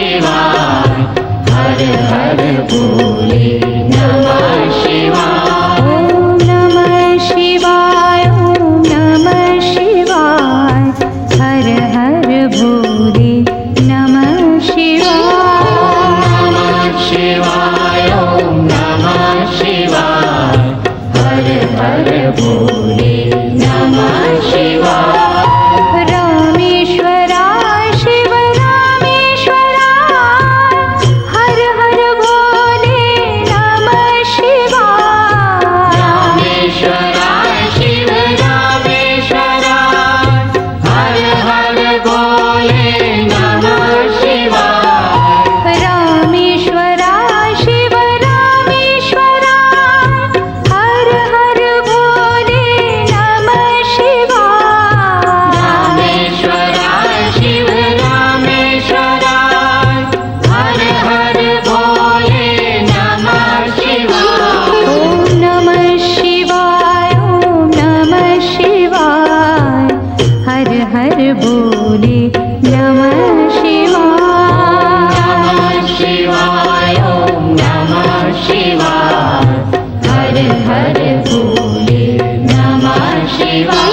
शिवाय, हर हर भोले नमः शिवाय। ओम नमः शिवाय, ओम नमः शिवाय, हर हर भोले नमः शिवाय। नमः शिवाय, ओम नमः शिवाय, हर हर भोले नमः शिवाय। रामेश्वराय शिव रामेश्वराय, हर हर भोले नमः शिवाय। रामेश्वराय शिव रामेश्वराय, हर हर भोले नमः शिवाय। रामेश्वराय शिव रामेश्वराय, हर हर भोले नमः शिवाय। रामेश्वराय शिव रामेश्वराय, हर हर भोले नमः शिवाय। ओम नमः शिवाय, ओम नमः शिवाय, हर हर भोले नमः शिवाय। नमः शिवाय, ओम नमः शिवाय, हर हर भोले नमः शिवाय।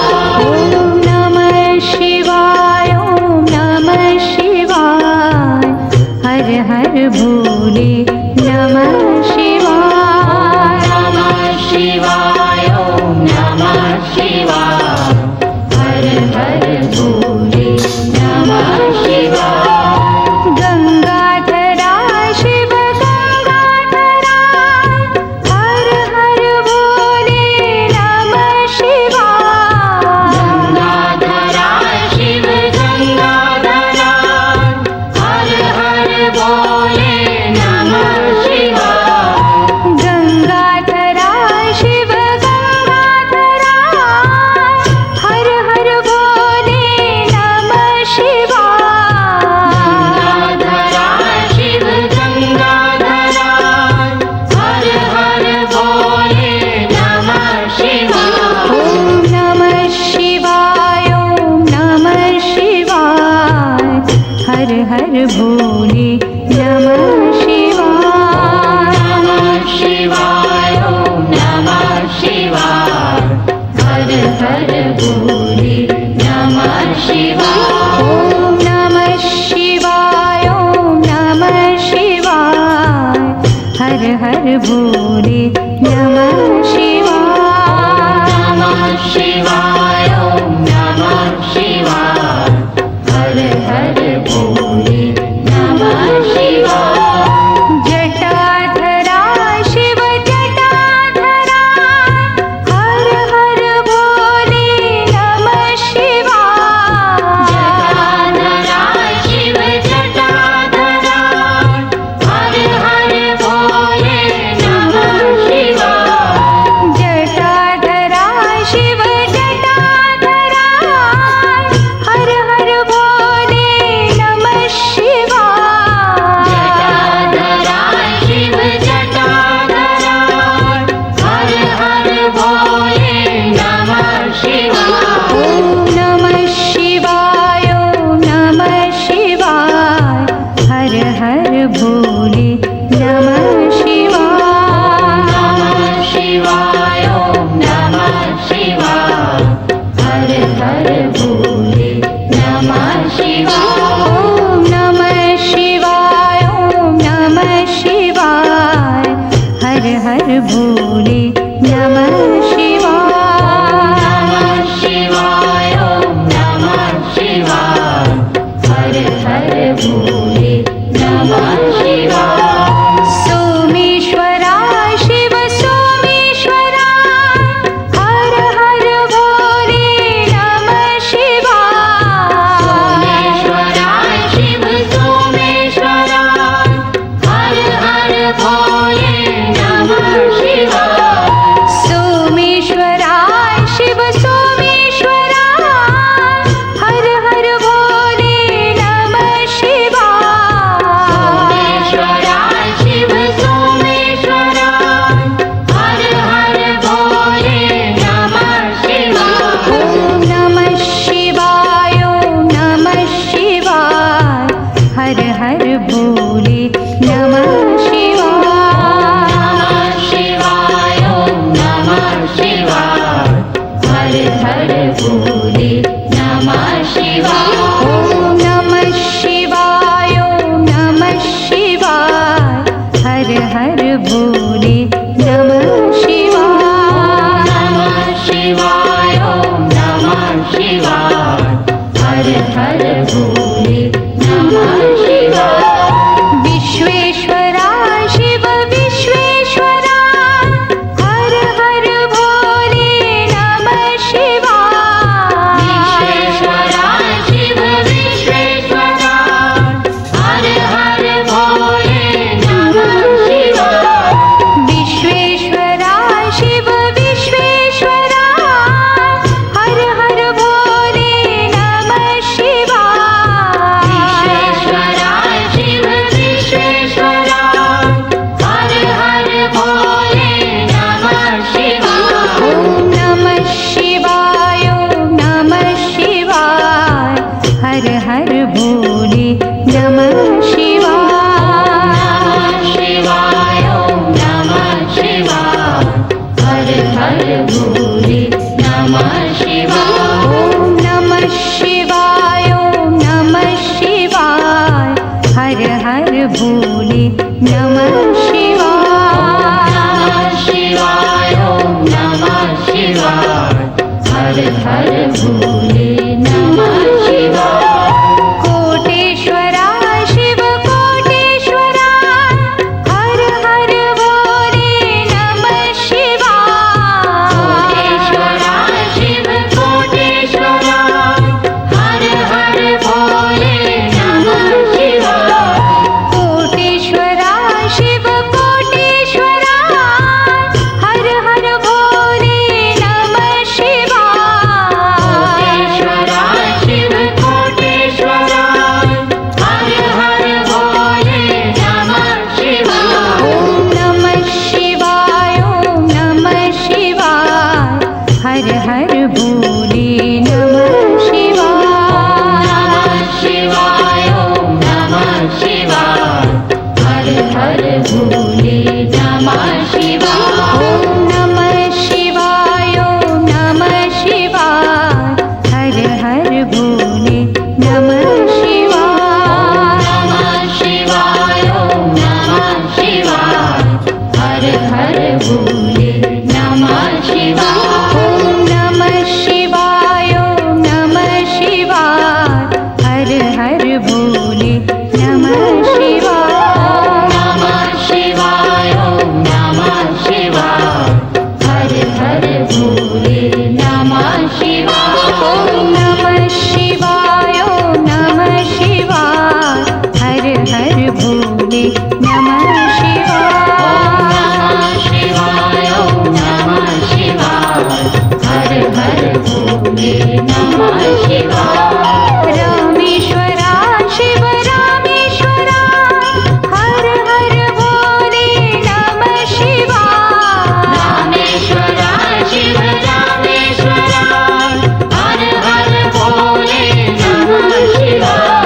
ओम नमः शिवाय, ओम नमः शिवाय, हर हर भोले नमः शिवाय। नमः शिवाय, ओम नमः शिवाय, हर हर भोले नमः शिवाय। गंगाधराय शिव गंगाधराय, हर हर भोले नमः शिवाय। गंगाधराय शिव गंगाधराय, हर हर भोले नमः शिवाय। गंगाधराय शिव गंगाधराय, हर हर भोले नमः शिवाय। गंगाधराय शिव गंगाधराय, हर हर भोले नमः शिवाय। ओम नमः शिवाय, ओम नमः शिवाय, हर हर भोले नमः शिवाय। नमः शिवाय, ओम नमः शिवाय, हर हर भोले नमः शिवाय। ओम नमः शिवाय, ओम नमः शिवाय, हर हर भोले नमः शिवाय। नमः शिवाय, ओम नमः शिवाय, हर हर भोले नमः शिवाय। जटाधराय शिव जटाधराय, हर हर भोले नमः शिवाय। जटाधराय शिव जटाधराय, हर हर भोले नमः शिवाय। भोले नमः शिवाय। शिवाय ॐ नमः शिवाय हर हर भोले नमः शिवाय ॐ नमः शिवाय ॐ नमः शिवाय हर हर भोले नमः शिवाय। नमः शिवाय ॐ नमः शिवाय हर हर भोले नमः शिवाय विश्वेश्वरा शिव विश्वेश्वरा हर हर भोले नमः शिवाय। विश्वेश्वरा शिव विश्वेश्वरा हर हर भोले नमः शिवाय विश्वेश्वरा शिव विश्वेश्वरा हर हर भोले नमः शिवाय। विश्वेश्वरा शिव विश्वेश्वरा हर हर भोले नमः शिवाय ॐ नमः शिवाय ॐ नमः शिवाय हर हर भोले नमः शिवाय। शिवाय ॐ नमः शिवाय हर हर भोले नमः शिवाय ॐ नमः शिवाय ॐ नमः शिवाय हर हर भोले नमः शिवाय। शिवाय ॐ नमः शिवाय हर हर भोले नमः शिवाय कोटेश्वरा शिव कोटेश्वरा हर हर भोले नमः शिवाय। कोटेश्वरा शिव कोटेश्वरा हर हर भोले नमः शिवाय कोटेश्वरा शिव कोटेश्वरा हर हर भोले नमः शिवाय। कोटेश्वरा शिव कोटेश्वरा हर हर भोले नमः शिवाय ॐ नमः शिवाय ॐ नमः शिवाय हर हर भोले नमः शिवाय। शिवाय ॐ नमः शिवाय हर हर भोले नमः शिवाय ॐ नमः शिवाय ॐ नमः शिवाय हर हर भोले नमः शिवाय। शिवाय ॐ नमः शिवाय हर हर भोले नमः शिवाय ॐ नमः शिवाय ॐ नमः शिवाय हर हर भोले नमः शिवाय। शिवाय ॐ नमः शिवाय हर हर भोले नमः शिवाय ॐ नमः शिवाय ॐ नमः शिवाय हर हर भोले नमः शिवाय। शिवाय ॐ नमः शिवाय हर हर भोले नमः शिवाय रामेश्वरा शिव रामेश्वरा हर हर भोले नमः शिवाय। रामेश्वरा शिव रामेश्वरा हर हर भोले नमः शिवाय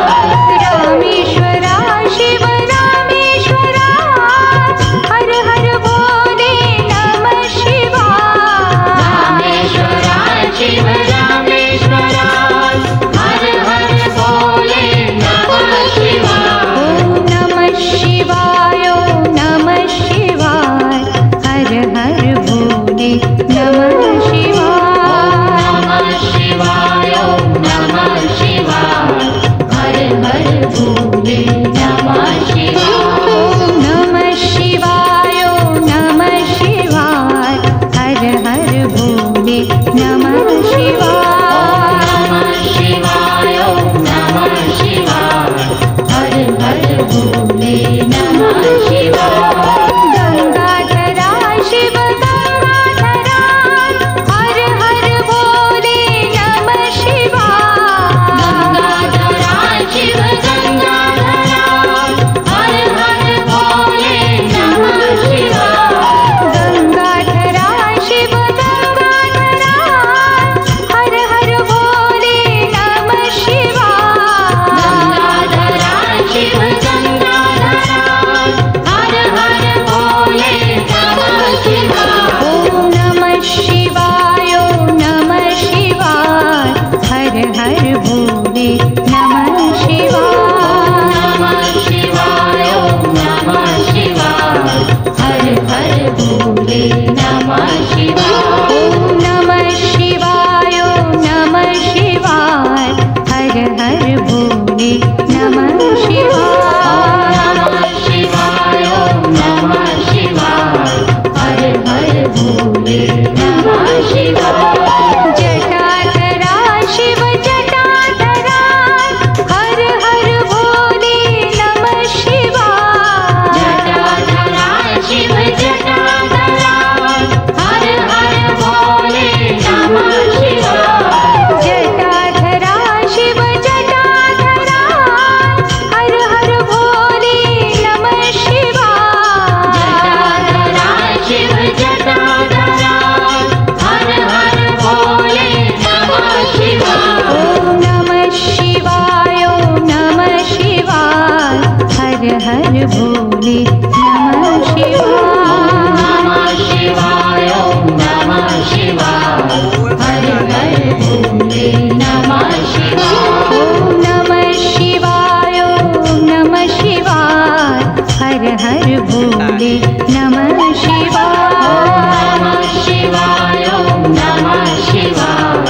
रामेश्वरा शिव रामेश्वरा हर हर भोले नमः शिवाय। रामेश्वरा शिव रामेश्वरा हर हर भोले नमः शिवाय ॐ नमः शिवाय ॐ नमः शिवाय हर हर भोले नमः शिवाय। शिवाय ॐ नमः शिवाय हर हर भोले नमः शिवाय ॐ नमः शिवाय ॐ नमः शिवाय हर हर भोले नमः शिवाय। शिवाय ॐ नमः शिवाय हर हर भोले नमः शिवाय गंगाधरा शिव गंगाधरा हर हर भोले नमः शिवाय। गंगाधरा शिव गंगाधरा हर हर भोले नमः शिवाय गंगाधरा शिव गंगाधरा हर हर भोले नमः शिवाय। गंगाधरा शिव गंगाधरा हर भोले नमः शिवाय। ॐ नमः शिवाय हर हर भोले नमः शिवाय। ॐ नमः शिवाय, ॐ नमः शिवाय हर हर भोले नमः शिवाय। नमः शिवाय ॐ नमः शिवाय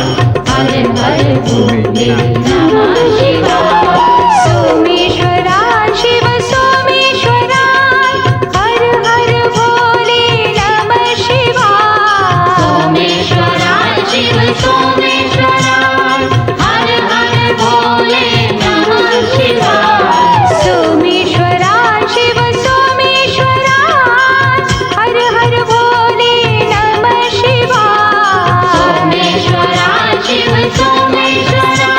हर हर भोले नमः शिवाय। सोमेश्वरा शिव सोमेश्वरा हर हर भोले नमः शिवाय। सोमेश्वरा शिव सोमेश्वरा हर हर भोले नमः शिवाय। सोमेश्वरा शिव सोमेश्वरा हर हर भोले नमः शिवाय। सोमेश्वरा शिव सोमेश्वरा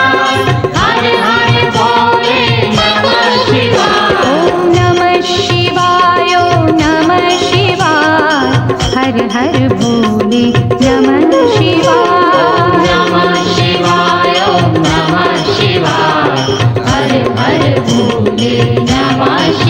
हर हर भोले नमः शिवाय। ॐ नमः शिवाय, ॐ नमः शिवाय हर हर भोले नमः शिवाय। नमः शिवाय ॐ नमः शिवाय हर हर भोले नमः शिवाय।